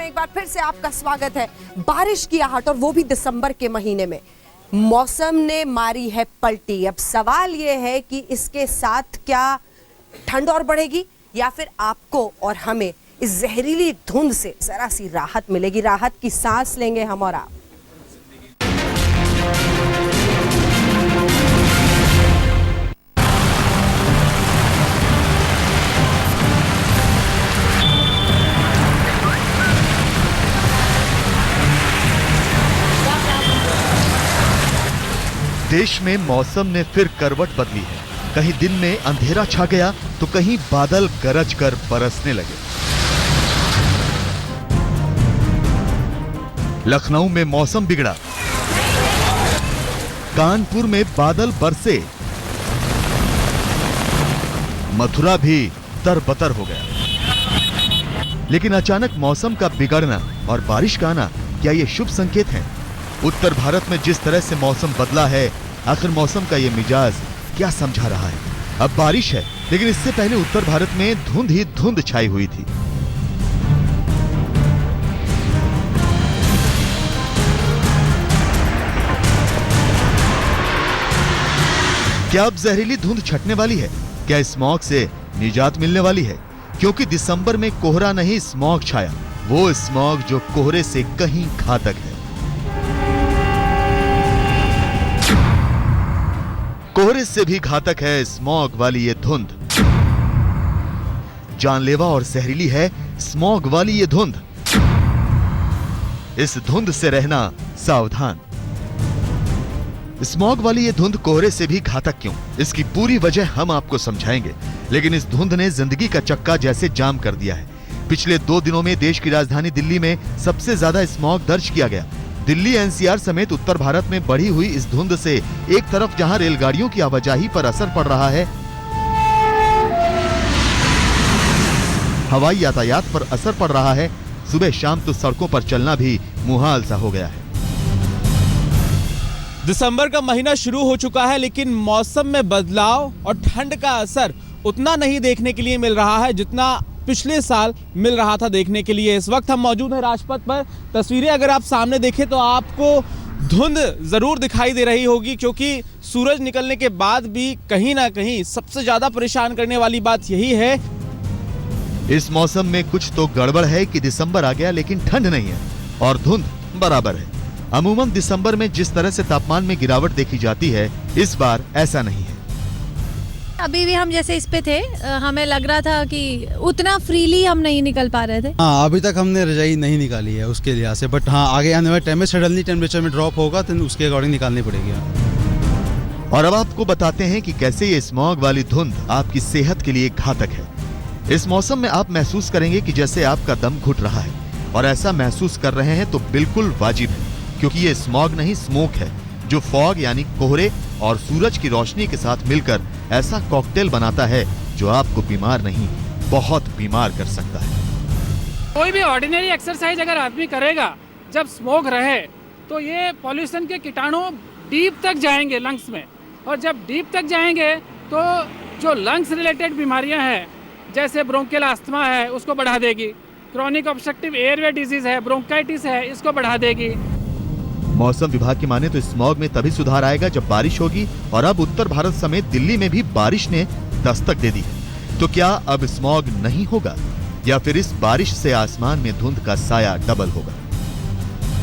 में एक बार फिर से आपका स्वागत है। बारिश की आहट और वो भी दिसंबर के महीने में। मौसम ने मारी है पलटी। अब सवाल ये है कि इसके साथ क्या ठंड और बढ़ेगी या फिर आपको और हमें इस जहरीली धुंध से जरा सी राहत मिलेगी, राहत की सांस लेंगे हम और आप। देश में मौसम ने फिर करवट बदली है। कहीं दिन में अंधेरा छा गया तो कहीं बादल गरज कर बरसने लगे। लखनऊ में मौसम बिगड़ा, कानपुर में बादल बरसे, मथुरा भी तरबतर हो गया। लेकिन अचानक मौसम का बिगड़ना और बारिश का आना, क्या ये शुभ संकेत हैं? उत्तर भारत में जिस तरह से मौसम बदला है, आखिर मौसम का ये मिजाज क्या समझा रहा है? अब बारिश है, लेकिन इससे पहले उत्तर भारत में धुंध ही धुंध छाई हुई थी। क्या अब जहरीली धुंध छटने वाली है? क्या स्मॉग से निजात मिलने वाली है? क्योंकि दिसंबर में कोहरा नहीं, स्मॉग छाया, वो स्मॉग जो कोहरे से कहीं घातक है। कोहरे से भी घातक है स्मॉग वाली ये धुंध। जानलेवा और जहरीली है स्मॉग वाली ये धुंध। इस धुंध से रहना सावधान। स्मॉग वाली ये धुंध कोहरे से भी घातक क्यों? इसकी पूरी वजह हम आपको समझाएंगे। लेकिन इस धुंध ने जिंदगी का चक्का जैसे जाम कर दिया है। पिछले 2 दिनों में देश की राजधानी दिल्ली में सबसे ज्यादा स्मॉग दर्ज किया गया। दिल्ली एनसीआर समेत उत्तर भारत में बढ़ी हुई इस धुंध से एक तरफ जहां रेलगाड़ियों की आवाजाही पर असर पड़ रहा है, हवाई यातायात पर असर पड़ रहा है, सुबह शाम तो सड़कों पर चलना भी मुहाल सा हो गया है। दिसंबर का महीना शुरू हो चुका है, लेकिन मौसम में बदलाव और ठंड का असर उतना नहीं देखने के लिए मिल रहा है जितना पिछले साल मिल रहा था देखने के लिए। इस वक्त हम मौजूद हैं राजपथ पर। तस्वीरें अगर आप सामने देखें तो आपको धुंध जरूर दिखाई दे रही होगी, क्योंकि सूरज निकलने के बाद भी कहीं ना कहीं सबसे ज्यादा परेशान करने वाली बात यही है। इस मौसम में कुछ तो गड़बड़ है कि दिसंबर आ गया लेकिन ठंड नहीं है और धुंध बराबर है। अमूमन दिसंबर में जिस तरह से तापमान में गिरावट देखी जाती है, इस बार ऐसा नहीं है। अभी भी हम जैसे इस पे थे, हमें लग रहा था कि उतना फ्रीली हम नहीं निकल पा रहे थे। हाँ, अभी तक हमने रजाई नहीं निकाली है उसके लिहाज से, बट हाँ आगे आने वाले टाइम में सडनली टेम्परेचर में ड्रॉप होगा तो उसके अकॉर्डिंग निकालनी पड़ेगी। और अब आपको बताते हैं कि कैसे ये स्मॉग वाली धुंध आपकी सेहत के लिए घातक है। इस मौसम में आप महसूस करेंगे कि जैसे आपका दम घुट रहा है, और ऐसा महसूस कर रहे हैं तो बिल्कुल वाजिब है, क्योंकि ये स्मॉग नहीं स्मोक है, जो फॉग यानी कोहरे और सूरज की रोशनी के साथ मिलकर ऐसा कॉकटेल बनाता है जो आपको बीमार नहीं, बहुत बीमार कर सकता है। कोई भी ऑर्डिनरी एक्सरसाइज अगर आदमी करेगा, जब स्मोक रहे तो ये पॉल्यूशन के कीटाणु डीप तक जाएंगे लंग्स में, और जब डीप तक जाएंगे तो जो लंग्स रिलेटेड बीमारियां हैं, जैसे ब्रोंकियल अस्थमा है, उसको बढ़ा देगी। क्रॉनिक ऑब्स्ट्रक्टिव एयरवे डिजीज है, ब्रोंकाइटिस है, इसको बढ़ा देगी। मौसम विभाग की माने तो स्मॉग में तभी सुधार आएगा जब बारिश होगी, और अब उत्तर भारत समेत दिल्ली में भी बारिश ने दस्तक दे दी है। तो क्या अब स्मॉग नहीं होगा, या फिर इस बारिश से आसमान में धुंध का साया डबल होगा?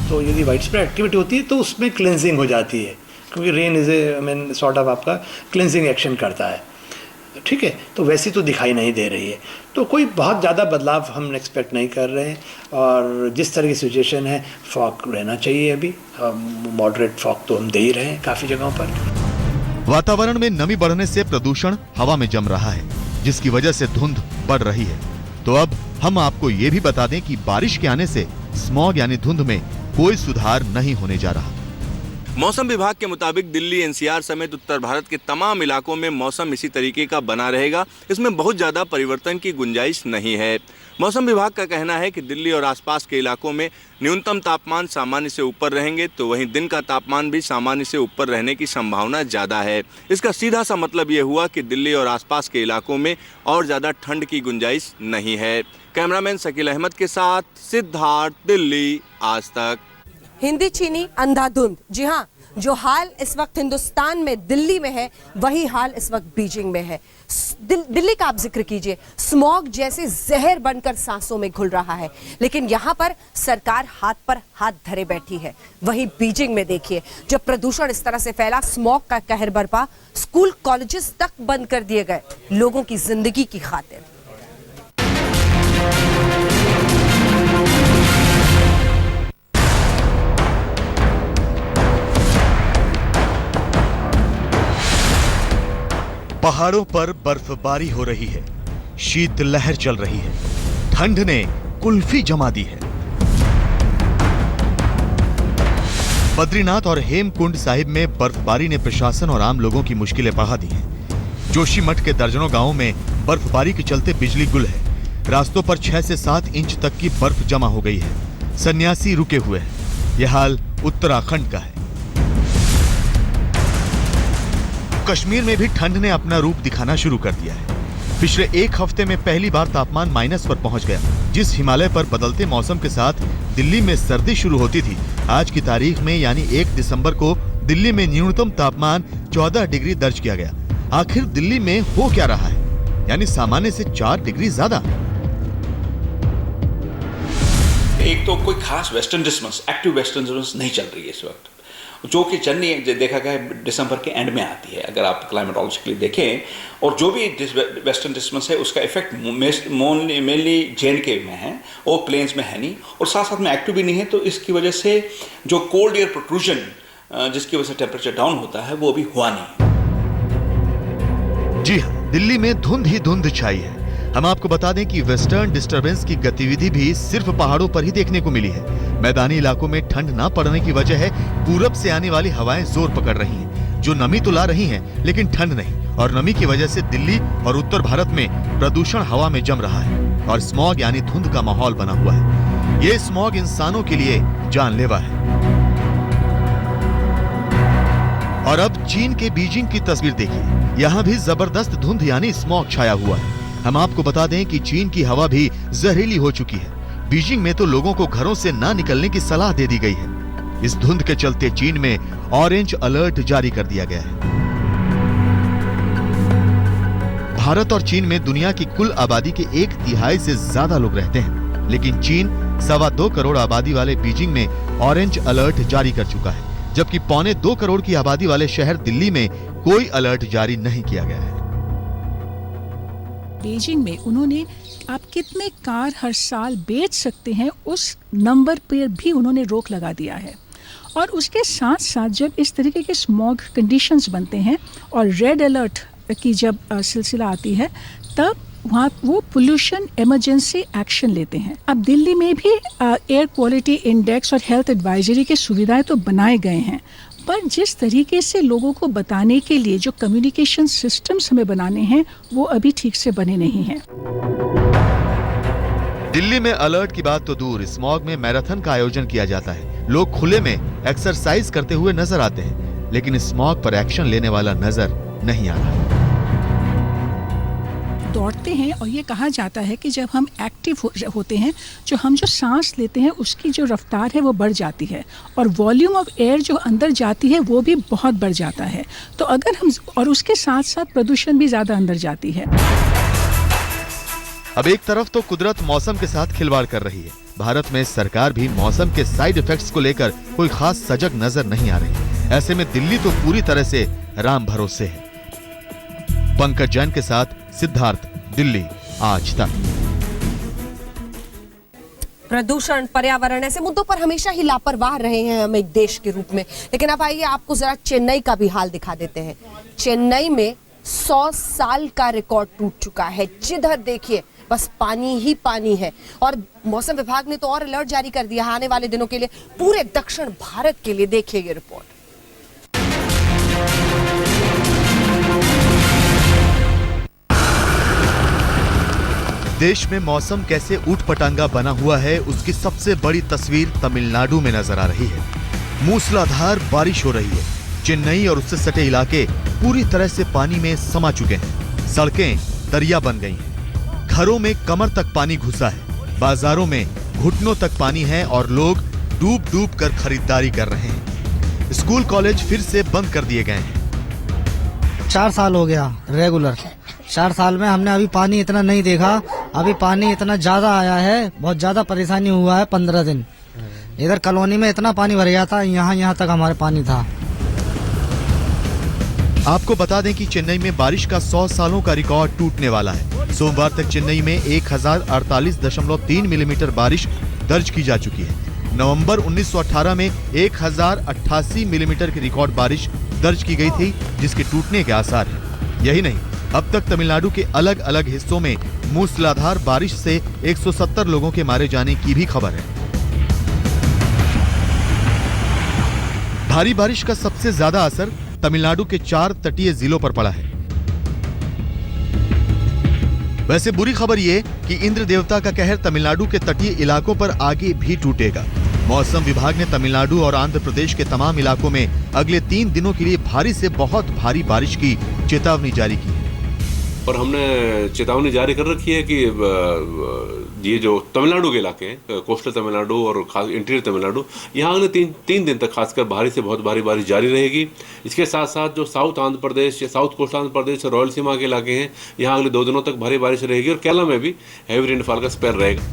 तो यदि वाइड स्प्रेड एक्टिविटी होती है तो उसमें क्लेंजिंग हो जाती है, क्योंकि rain is a sort of आपका क्लेंजिंग एक्शन करता है। ठीक है, तो वैसी तो दिखाई नहीं दे रही है, तो कोई बहुत ज़्यादा बदलाव हम एक्सपेक्ट नहीं कर रहे हैं। और जिस तरह की सिचुएशन है, फॉग रहना चाहिए। अभी मॉडरेट फॉग तो हम दे ही रहे हैं काफ़ी जगहों पर। वातावरण में नमी बढ़ने से प्रदूषण हवा में जम रहा है, जिसकी वजह से धुंध बढ़ रही है। तो अब हम आपको ये भी बता दें कि बारिश के आने से स्मॉग यानी धुंध में कोई सुधार नहीं होने जा रहा। मौसम विभाग के मुताबिक दिल्ली, एनसीआर समेत उत्तर भारत के तमाम इलाकों में मौसम इसी तरीके का बना रहेगा। इसमें बहुत ज़्यादा परिवर्तन की गुंजाइश नहीं है। मौसम विभाग का कहना है कि दिल्ली और आसपास के इलाकों में न्यूनतम तापमान सामान्य से ऊपर रहेंगे, तो वहीं दिन का तापमान भी सामान्य से ऊपर रहने की संभावना ज़्यादा है। इसका सीधा सा मतलब ये हुआ कि दिल्ली और आसपास के इलाकों में और ज़्यादा ठंड की गुंजाइश नहीं है। कैमरामैन शकील अहमद के साथ सिद्धार्थ, दिल्ली, आज तक। हिंदी चीनी अंधाधुंध, जी हाँ, जो हाल इस वक्त हिंदुस्तान में दिल्ली में है वही हाल इस वक्त बीजिंग में है। दिल्ली का आप जिक्र कीजिए, स्मॉग जैसे जहर बनकर सांसों में घुल रहा है, लेकिन यहाँ पर सरकार हाथ पर हाथ धरे बैठी है। वहीं बीजिंग में देखिए, जब प्रदूषण इस तरह से फैला, स्मॉग का कहर बरपा, स्कूल कॉलेजेस तक बंद कर दिए गए लोगों की जिंदगी की खातिर। पहाड़ों पर बर्फबारी हो रही है, शीतलहर चल रही है, ठंड ने कुल्फी जमा दी है। बद्रीनाथ और हेमकुंड साहिब में बर्फबारी ने प्रशासन और आम लोगों की मुश्किलें बढ़ा दी हैं। जोशीमठ के दर्जनों गांवों में बर्फबारी के चलते बिजली गुल है। रास्तों पर 6 से 7 इंच तक की बर्फ जमा हो गई है। सन्यासी रुके हुए हैं। यह हाल उत्तराखंड का है। कश्मीर में भी ठंड ने अपना रूप दिखाना शुरू कर दिया है। पिछले 1 हफ्ते में पहली बार तापमान माइनस पर पहुंच गया। जिस हिमालय पर बदलते मौसम के साथ दिल्ली में सर्दी शुरू होती थी, आज की तारीख में यानी 1 दिसंबर को दिल्ली में न्यूनतम तापमान 14 डिग्री दर्ज किया गया। आखिर दिल्ली में हो क्या रहा है, यानी सामान्य से 4 डिग्री ज्यादा। एक तो कोई खास western disturbance, active western disturbance नहीं चल रही है इस वक्त, जो कि जनरली देखा गया है दिसंबर के एंड में आती है, अगर आप क्लाइमेटोलॉजिकली देखें। और जो भी वेस्टर्न डिस्टर्बेंस है उसका इफेक्ट मेनली J&K में है, और प्लेन्स में है नहीं, और साथ साथ में एक्टिव भी नहीं है। तो इसकी वजह से जो कोल्ड एयर प्रोट्रूजन, जिसकी वजह से टेम्परेचर डाउन होता है, वो अभी हुआ नहीं। जी हाँ, दिल्ली में धुंध ही धुंध छाई है। हम आपको बता दें कि वेस्टर्न डिस्टर्बेंस की गतिविधि भी सिर्फ पहाड़ों पर ही देखने को मिली है। मैदानी इलाकों में ठंड ना पड़ने की वजह है पूरब से आने वाली हवाएं जोर पकड़ रही हैं, जो नमी तो ला रही हैं, लेकिन ठंड नहीं। और नमी की वजह से दिल्ली और उत्तर भारत में प्रदूषण हवा में जम रहा है और स्मॉग यानी धुंध का माहौल बना हुआ है। ये स्मॉग इंसानों के लिए जानलेवा है। और अब चीन के बीजिंग की तस्वीर देखिए, यहाँ भी जबरदस्त धुंध यानी स्मॉग छाया हुआ है। हम आपको बता दें कि चीन की हवा भी जहरीली हो चुकी है। बीजिंग में तो लोगों को घरों से ना निकलने की सलाह दे दी गई है। इस धुंध के चलते चीन में ऑरेंज अलर्ट जारी कर दिया गया है। भारत और चीन में दुनिया की कुल आबादी के 1/3 से ज्यादा लोग रहते हैं, लेकिन चीन 2.25 करोड़ आबादी वाले बीजिंग में ऑरेंज अलर्ट जारी कर चुका है, जबकि 2.25 करोड़ की आबादी वाले शहर दिल्ली में कोई अलर्ट जारी नहीं किया गया है। बीजिंग में उन्होंने आप कितने कार हर साल बेच सकते हैं उस नंबर पर भी उन्होंने रोक लगा दिया है। और उसके साथ साथ जब इस तरीके के स्मॉग कंडीशंस बनते हैं और रेड अलर्ट की जब सिलसिला आती है, तब वहाँ वो पोल्यूशन इमरजेंसी एक्शन लेते हैं। अब दिल्ली में भी एयर क्वालिटी इंडेक्स और हेल्थ एडवाइजरी की सुविधाएं तो बनाए गए हैं, पर जिस तरीके से लोगों को बताने के लिए जो कम्युनिकेशन सिस्टम्स हमें बनाने हैं, वो अभी ठीक से बने नहीं हैं। दिल्ली में अलर्ट की बात तो दूर, स्मॉग में मैराथन का आयोजन किया जाता है। लोग खुले में एक्सरसाइज करते हुए नजर आते हैं, लेकिन स्मॉग पर एक्शन लेने वाला नजर नहीं आ रहा। दौड़ते हैं और ये कहा जाता है कि जब हम एक्टिव होते हैं, जो सांस लेते हैं उसकी जो रफ्तार है वो बढ़ जाती है, और वॉल्यूम ऑफ एयर जो अंदर जाती है वो भी बहुत बढ़ जाता है। तो अगर हम, और उसके साथ साथ प्रदूषण भी ज्यादा अंदर जाती है। अब एक तरफ तो कुदरत मौसम के साथ खिलवाड़ कर रही है, भारत में सरकार भी मौसम के साइड इफेक्ट्स को लेकर कोई खास सजग नजर नहीं आ रही। ऐसे में दिल्ली तो पूरी तरह से राम भरोसे है। पंकज जैन के साथ सिद्धार्थ, दिल्ली, आज तक। प्रदूषण, पर्यावरण, ऐसे मुद्दों पर हमेशा ही लापरवाह रहे हैं हम एक देश के रूप में। लेकिन अब आइए आपको जरा चेन्नई का भी हाल दिखा देते हैं। चेन्नई में 100 साल का रिकॉर्ड टूट चुका है। जिधर देखिए बस पानी ही पानी है, और मौसम विभाग ने तो और अलर्ट जारी कर दिया आने वाले दिनों के लिए, पूरे दक्षिण भारत के लिए। देखिए ये रिपोर्ट। देश में मौसम कैसे ऊटपटांगा बना हुआ है, उसकी सबसे बड़ी तस्वीर तमिलनाडु में नजर आ रही है। मूसलाधार बारिश हो रही है। चेन्नई और उससे सटे इलाके पूरी तरह से पानी में समा चुके हैं। सड़कें दरिया बन गई हैं। घरों में कमर तक पानी घुसा है। बाजारों में घुटनों तक पानी है और लोग डूब डूब कर खरीदारी कर रहे हैं। स्कूल कॉलेज फिर से बंद कर दिए गए हैं। 4 साल हो गया रेगुलर। 4 साल में हमने अभी पानी इतना नहीं देखा। अभी पानी इतना ज्यादा आया है, बहुत ज्यादा परेशानी हुआ है। 15 दिन इधर कॉलोनी में इतना पानी भर गया था, यहाँ तक हमारे पानी था। आपको बता दें कि चेन्नई में बारिश का 100 सालों का रिकॉर्ड टूटने वाला है। सोमवार तक चेन्नई में 1048.3 मिलीमीटर बारिश दर्ज की जा चुकी है। नवंबर 1918 में 1088 मिलीमीटर की रिकॉर्ड बारिश दर्ज की गई थी, जिसके टूटने के आसार हैं। यही नहीं, अब तक तमिलनाडु के अलग अलग हिस्सों में मूसलाधार बारिश से 170 लोगों के मारे जाने की भी खबर है। भारी बारिश का सबसे ज्यादा असर तमिलनाडु के 4 तटीय जिलों पर पड़ा है। वैसे बुरी खबर ये कि इंद्र देवता का कहर तमिलनाडु के तटीय इलाकों पर आगे भी टूटेगा। मौसम विभाग ने तमिलनाडु और आंध्र प्रदेश के तमाम इलाकों में अगले 3 दिनों के लिए भारी से बहुत भारी बारिश की चेतावनी जारी की है। और हमने चेतावनी जारी कर रखी है कि ये जो तमिलनाडु के इलाके हैं, कोस्टल तमिलनाडु और खास इंटीरियर तमिलनाडु, यहाँ अगले 3 दिन तक खासकर भारी से बहुत भारी बारिश जारी रहेगी। इसके साथ साथ जो साउथ आंध्र प्रदेश या साउथ कोस्ट आंध्र प्रदेश और रॉयल सीमा के इलाके हैं, यहाँ अगले 2 दिनों तक भारी बारिश रहेगी और केरला में भी हैवी रेनफॉल का स्पेल रहेगा।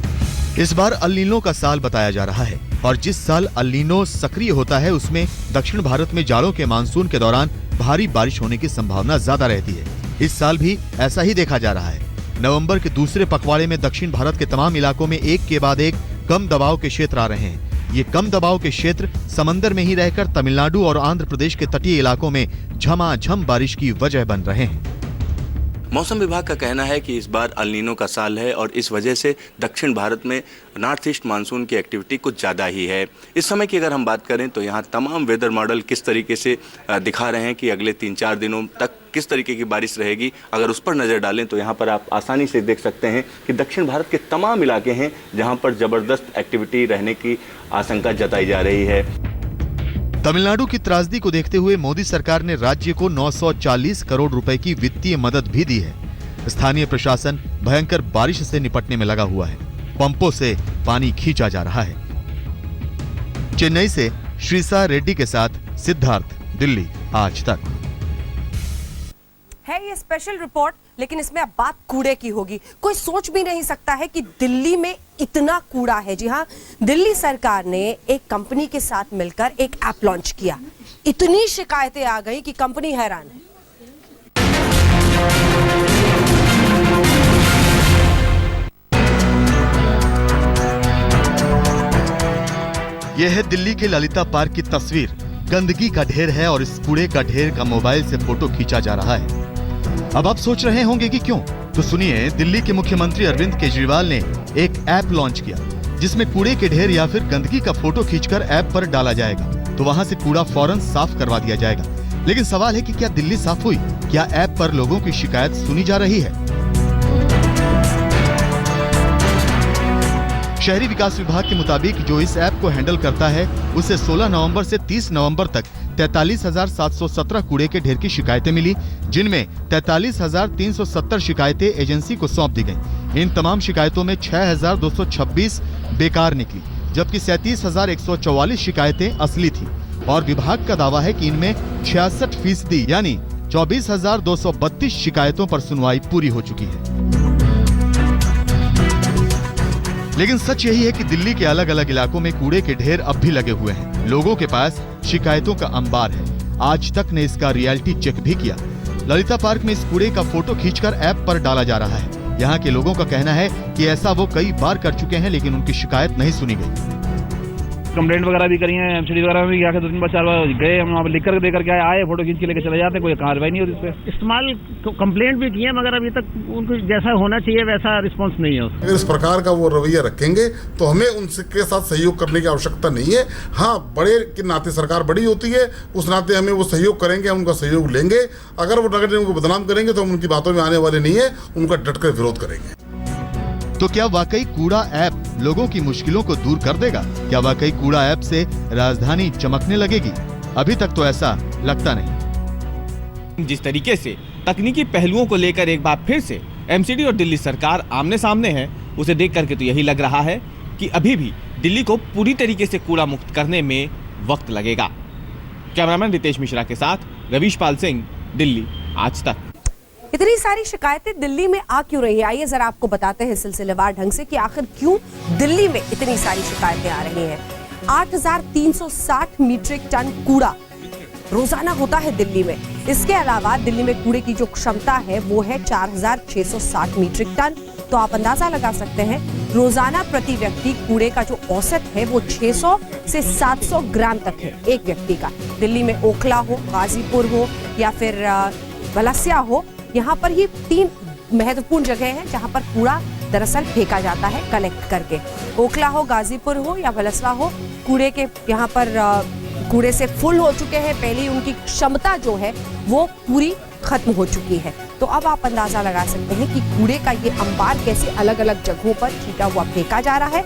इस बार अल नीनो का साल बताया जा रहा है और जिस साल अल नीनो सक्रिय होता है उसमें दक्षिण भारत में जाड़ों के मानसून के दौरान भारी बारिश होने की संभावना ज्यादा रहती है। इस साल भी ऐसा ही देखा जा रहा है। नवंबर के दूसरे पखवाड़े में दक्षिण भारत के तमाम इलाकों में एक के बाद एक कम दबाव के क्षेत्र आ रहे हैं। ये कम दबाव के क्षेत्र समंदर में ही रहकर तमिलनाडु और आंध्र प्रदेश के तटीय इलाकों में झमाझम बारिश की वजह बन रहे हैं। मौसम विभाग का कहना है कि इस बार अल नीनो का साल है और इस वजह से दक्षिण भारत में नॉर्थ ईस्ट मानसून की एक्टिविटी कुछ ज़्यादा ही है। इस समय की अगर हम बात करें तो यहाँ तमाम वेदर मॉडल किस तरीके से दिखा रहे हैं कि अगले 3-4 दिनों तक किस तरीके की बारिश रहेगी। अगर उस पर नज़र डालें तो यहाँ पर आप आसानी से देख सकते हैं कि दक्षिण भारत के तमाम इलाके हैं जहाँ पर ज़बरदस्त एक्टिविटी रहने की आशंका जताई जा रही है। तमिलनाडु की त्रासदी को देखते हुए मोदी सरकार ने राज्य को 940 करोड़ रुपए की वित्तीय मदद भी दी है। स्थानीय प्रशासन भयंकर बारिश से निपटने में लगा हुआ है। पंपों से पानी खींचा जा रहा है। चेन्नई से श्रीसा रेड्डी के साथ सिद्धार्थ, दिल्ली आज तक। है ये स्पेशल रिपोर्ट, लेकिन इसमें अब बात कूड़े की होगी। कोई सोच भी नहीं सकता है कि दिल्ली में इतना कूड़ा है। जी हाँ, दिल्ली सरकार ने एक कंपनी के साथ मिलकर एक ऐप लॉन्च किया। इतनी शिकायतें आ गई कि कंपनी हैरान है। यह है दिल्ली के ललिता पार्क की तस्वीर। गंदगी का ढेर है और इस कूड़े का ढेर का मोबाइल से फोटो खींचा जा रहा है। अब आप सोच रहे होंगे कि क्यों, तो सुनिए। दिल्ली के मुख्यमंत्री अरविंद केजरीवाल ने एक ऐप लॉन्च किया जिसमें कूड़े के ढेर या फिर गंदगी का फोटो खींचकर ऐप पर डाला जाएगा तो वहां से कूड़ा फौरन साफ करवा दिया जाएगा। लेकिन सवाल है कि क्या दिल्ली साफ हुई? क्या ऐप पर लोगों की शिकायत सुनी जा रही है? शहरी विकास विभाग के मुताबिक जो इस ऐप को हैंडल करता है उसे 16 नवंबर से 30 नवंबर तक 43,717 कूड़े के ढेर की शिकायतें मिली, जिनमें 43,370 शिकायतें एजेंसी को सौंप दी गईं। इन तमाम शिकायतों में 6,226 बेकार निकली, जबकि 37,144 शिकायतें असली थी और विभाग का दावा है कि इनमें 66% यानी 24,232 शिकायतों पर सुनवाई पूरी हो चुकी है। लेकिन सच यही है कि दिल्ली के अलग अलग इलाकों में कूड़े के ढेर अब भी लगे हुए हैं। लोगों के पास शिकायतों का अंबार है। आज तक ने इसका रियलिटी चेक भी किया। ललिता पार्क में इस कूड़े का फोटो खींचकर ऐप पर डाला जा रहा है। यहाँ के लोगों का कहना है कि ऐसा वो कई बार कर चुके हैं, लेकिन उनकी शिकायत नहीं सुनी गई। कंप्लेंट वगैरह भी करी है, एमसीडी वगैरह में भी जाकर 2-3 बार 4 बार गए, हम वहाँ पर लिख कर देकर के आए, फोटो खींच के लेकर चले जाते, कोई कार्रवाई नहीं होती इस पर। इस्तेमाल कंप्लेंट भी किए मगर अभी तक उनको जैसा होना चाहिए वैसा रिस्पांस नहीं है। अगर इस प्रकार का वो रवैया रखेंगे तो हमें उनके साथ सहयोग करने की आवश्यकता नहीं है। हाँ, बड़े के नाते सरकार बड़ी होती है, उस नाते हमें वो सहयोग करेंगे, हम उनका सहयोग लेंगे। अगर वो नगर निगम को बदनाम करेंगे तो हम उनकी बातों में आने वाले नहीं है, उनका डटकर विरोध करेंगे। तो क्या वाकई कूड़ा ऐप लोगों की मुश्किलों को दूर कर देगा? क्या वाकई कूड़ा ऐप से राजधानी चमकने लगेगी? अभी तक तो ऐसा लगता नहीं। जिस तरीके से तकनीकी पहलुओं को लेकर एक बार फिर से एमसीडी और दिल्ली सरकार आमने सामने है, उसे देख करके तो यही लग रहा है कि अभी भी दिल्ली को पूरी तरीके से कूड़ा मुक्त करने में वक्त लगेगा। कैमरामैन रितेश मिश्रा के साथ रवीश पाल सिंह, दिल्ली आज तक। इतनी सारी शिकायतें दिल्ली में आ क्यों रही है? आइए जरा आपको बताते हैं सिलसिलेवार ढंग से कि आखिर क्यों दिल्ली में इतनी सारी शिकायतें आ रही हैं। 8,360 मीट्रिक टन कूड़ा रोजाना होता है दिल्ली में। इसके अलावा दिल्ली में कूड़े की जो क्षमता है वो है 4,660 मीट्रिक टन। तो आप अंदाजा लगा सकते हैं रोजाना प्रति व्यक्ति कूड़े का जो औसत है वो 600 से 700 ग्राम तक है एक व्यक्ति का। दिल्ली में ओखला हो, गाजीपुर हो या फिर वलसिया हो, यहाँ पर ये 3 महत्वपूर्ण जगह हैं जहाँ पर कूड़ा दरअसल फेंका जाता है कलेक्ट करके। ओखला हो, गाजीपुर हो या वलसिया हो, कूड़े के यहाँ पर कूड़े से फुल हो चुके हैं। पहले उनकी क्षमता जो है वो पूरी खत्म हो चुकी है। तो अब आप अंदाजा लगा सकते हैं कि कूड़े का ये अंबार कैसे अलग अलग जगहों पर छीटा हुआ फेंका जा रहा है,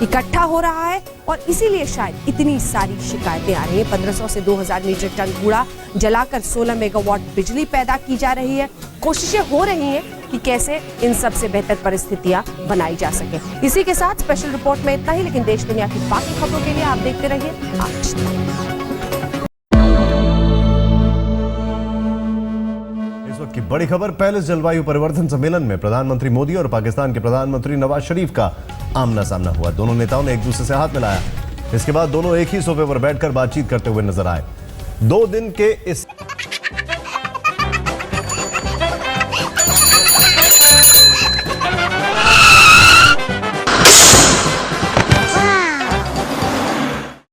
इकट्ठा हो रहा है और इसीलिए शायद इतनी सारी शिकायतें आ रही हैं। 1500 से 2000 मीट्रिक टन कूड़ा जलाकर 16 मेगावाट बिजली पैदा की जा रही है। कोशिशें हो रही हैं कि कैसे इन सब से बेहतर परिस्थितियां बनाई जा सके। इसी के साथ स्पेशल रिपोर्ट में इतना ही, लेकिन देश दुनिया की बाकी खबरों के लिए आप देखते रहिए आज तक। की बड़ी खबर, पहले जलवायु परिवर्तन सम्मेलन में प्रधानमंत्री मोदी और पाकिस्तान के प्रधानमंत्री नवाज शरीफ का आमना सामना हुआ। दोनों नेताओं ने एक दूसरे से हाथ मिलाया। इसके बाद दोनों एक ही सोफे पर बैठकर बातचीत करते हुए नजर आए। 2 दिन के इस